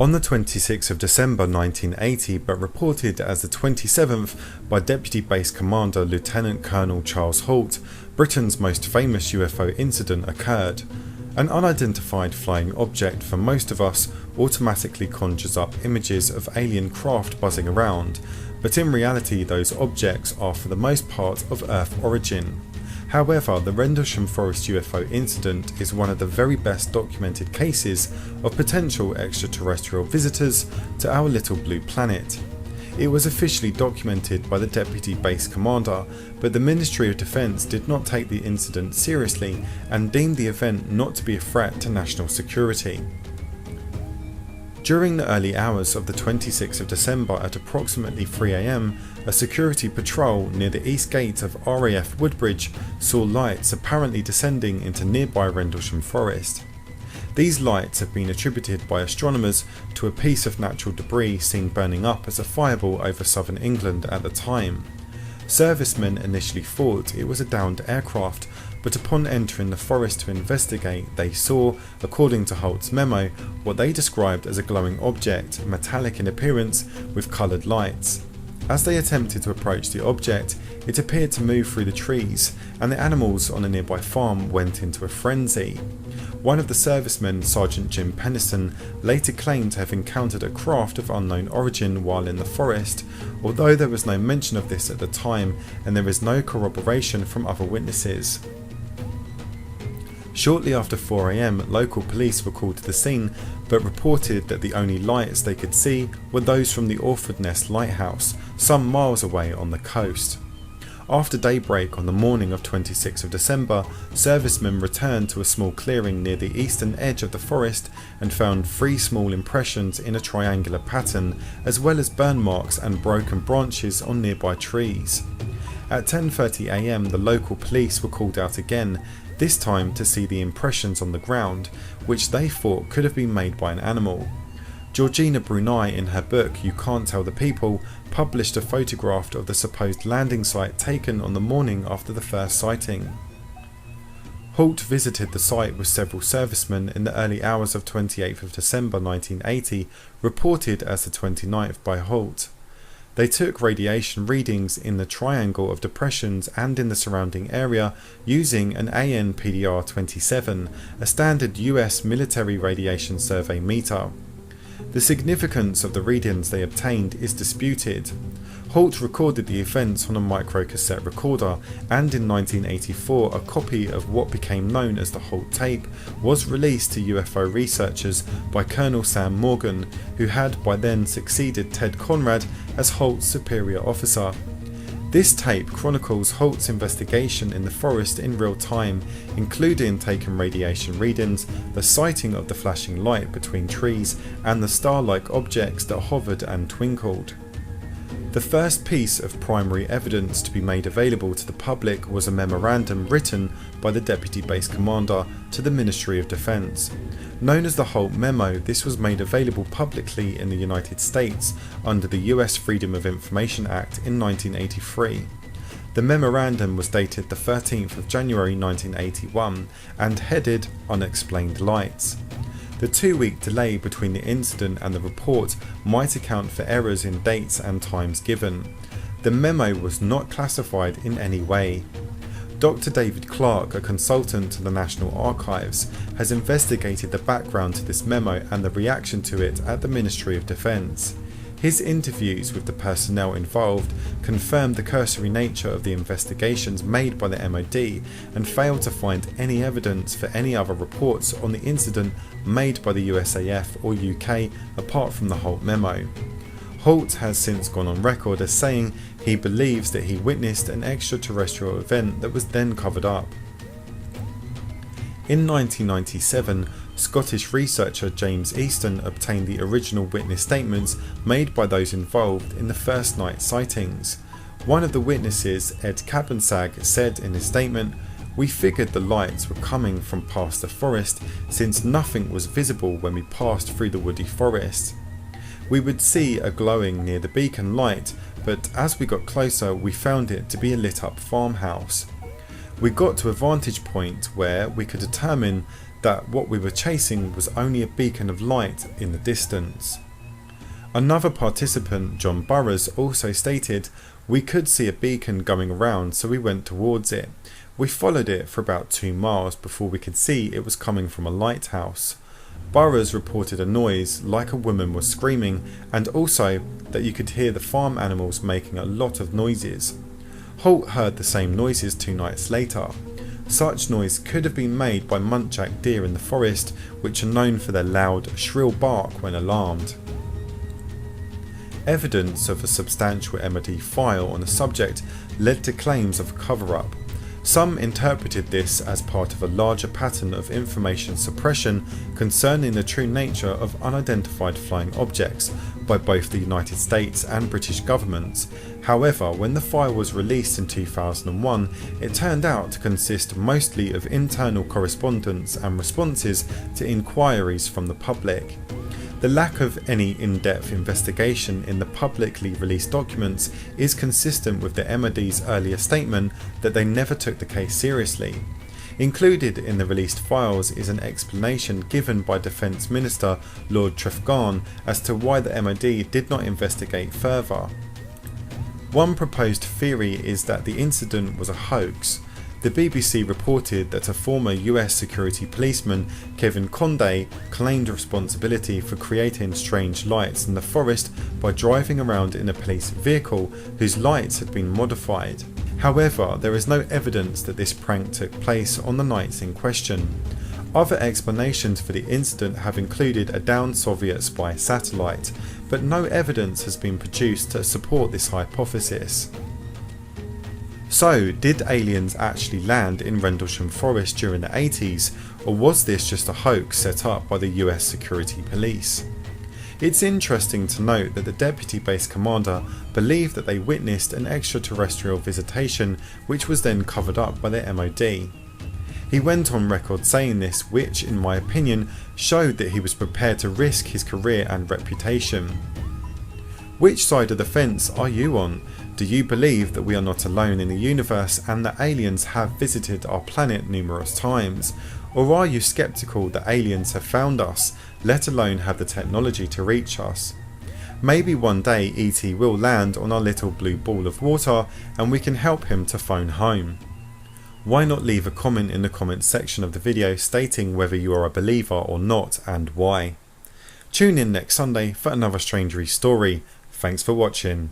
On the 26th of December 1980, but reported as the 27th by Deputy Base Commander Lieutenant Colonel Charles Halt, Britain's most famous UFO incident occurred. An unidentified flying object for most of us automatically conjures up images of alien craft buzzing around, but in reality those objects are for the most part of Earth origin. However, the Rendlesham Forest UFO incident is one of the very best documented cases of potential extraterrestrial visitors to our little blue planet. It was officially documented by the Deputy Base Commander, but the Ministry of Defence did not take the incident seriously and deemed the event not to be a threat to national security. During the early hours of the 26th of December at approximately 3 AM, a security patrol near the east gate of RAF Woodbridge saw lights apparently descending into nearby Rendlesham Forest. These lights have been attributed by astronomers to a piece of natural debris seen burning up as a fireball over southern England at the time. Servicemen initially thought it was a downed aircraft, but upon entering the forest to investigate, they saw, according to Halt's memo, what they described as a glowing object, metallic in appearance with coloured lights. As they attempted to approach the object, it appeared to move through the trees, and the animals on a nearby farm went into a frenzy. One of the servicemen, Sergeant Jim Pennison, later claimed to have encountered a craft of unknown origin while in the forest, although there was no mention of this at the time and there is no corroboration from other witnesses. Shortly after 4 AM, local police were called to the scene, but reported that the only lights they could see were those from the Orford Nest Lighthouse, some miles away on the coast. After daybreak on the morning of 26th of December, servicemen returned to a small clearing near the eastern edge of the forest and found 3 small impressions in a triangular pattern, as well as burn marks and broken branches on nearby trees. At 10:30 AM, the local police were called out again, this time to see the impressions on the ground, which they thought could have been made by an animal. Georgina Bruni, in her book You Can't Tell the People, published a photograph of the supposed landing site taken on the morning after the first sighting. Halt visited the site with several servicemen in the early hours of 28th of December 1980, reported as the 29th by Halt. They took radiation readings in the triangle of depressions and in the surrounding area using an ANPDR-27, a standard US military radiation survey meter. The significance of the readings they obtained is disputed. Halt recorded the events on a microcassette recorder, and in 1984 a copy of what became known as the Halt tape was released to UFO researchers by Colonel Sam Morgan, who had by then succeeded Ted Conrad as Halt's superior officer. This tape chronicles Halt's investigation in the forest in real time, including taking radiation readings, the sighting of the flashing light between trees, and the star-like objects that hovered and twinkled. The first piece of primary evidence to be made available to the public was a memorandum written by the Deputy Base Commander to the Ministry of Defence. Known as the Halt Memo, this was made available publicly in the United States under the US Freedom of Information Act in 1983. The memorandum was dated the 13th of January 1981 and headed Unexplained Lights. The 2-week delay between the incident and the report might account for errors in dates and times given. The memo was not classified in any way. Dr. David Clark, a consultant to the National Archives, has investigated the background to this memo and the reaction to it at the Ministry of Defence. His interviews with the personnel involved confirmed the cursory nature of the investigations made by the MOD and failed to find any evidence for any other reports on the incident made by the USAF or UK apart from the Halt memo. Halt has since gone on record as saying he believes that he witnessed an extraterrestrial event that was then covered up. In 1997, Scottish researcher James Easton obtained the original witness statements made by those involved in the first night sightings. One of the witnesses, Ed Cabansag, said in his statement, "We figured the lights were coming from past the forest since nothing was visible when we passed through the woody forest. We would see a glowing near the beacon light, but as we got closer we found it to be a lit up farmhouse. We got to a vantage point where we could determine that what we were chasing was only a beacon of light in the distance. Another participant, John Burroughs, also stated, "We could see a beacon going around, so we went towards it. We followed it for about 2 miles before we could see it was coming from a lighthouse." Burroughs reported a noise like a woman was screaming, and also that you could hear the farm animals making a lot of noises. Halt heard the same noises 2 nights later. Such noise could have been made by muntjac deer in the forest, which are known for their loud, shrill bark when alarmed. Evidence of a substantial MOD file on the subject led to claims of a cover-up. Some interpreted this as part of a larger pattern of information suppression concerning the true nature of unidentified flying objects by both the United States and British governments. However, when the file was released in 2001, it turned out to consist mostly of internal correspondence and responses to inquiries from the public. The lack of any in-depth investigation in the publicly released documents is consistent with the MOD's earlier statement that they never took the case seriously. Included in the released files is an explanation given by Defence Minister Lord Trafalgar as to why the MOD did not investigate further. One proposed theory is that the incident was a hoax. The BBC reported that a former US security policeman, Kevin Conde, claimed responsibility for creating strange lights in the forest by driving around in a police vehicle whose lights had been modified. However, there is no evidence that this prank took place on the nights in question. Other explanations for the incident have included a downed Soviet spy satellite, but no evidence has been produced to support this hypothesis. So, did aliens actually land in Rendlesham Forest during the 80s, or was this just a hoax set up by the US security police? It's interesting to note that the deputy base commander believed that they witnessed an extraterrestrial visitation which was then covered up by the MOD. He went on record saying this, which in my opinion showed that he was prepared to risk his career and reputation. Which side of the fence are you on? Do you believe that we are not alone in the universe and that aliens have visited our planet numerous times? Or are you skeptical that aliens have found us, let alone have the technology to reach us? Maybe one day ET will land on our little blue ball of water and we can help him to phone home. Why not leave a comment in the comments section of the video stating whether you are a believer or not and why? Tune in next Sunday for another Strangeries story. Thanks for watching.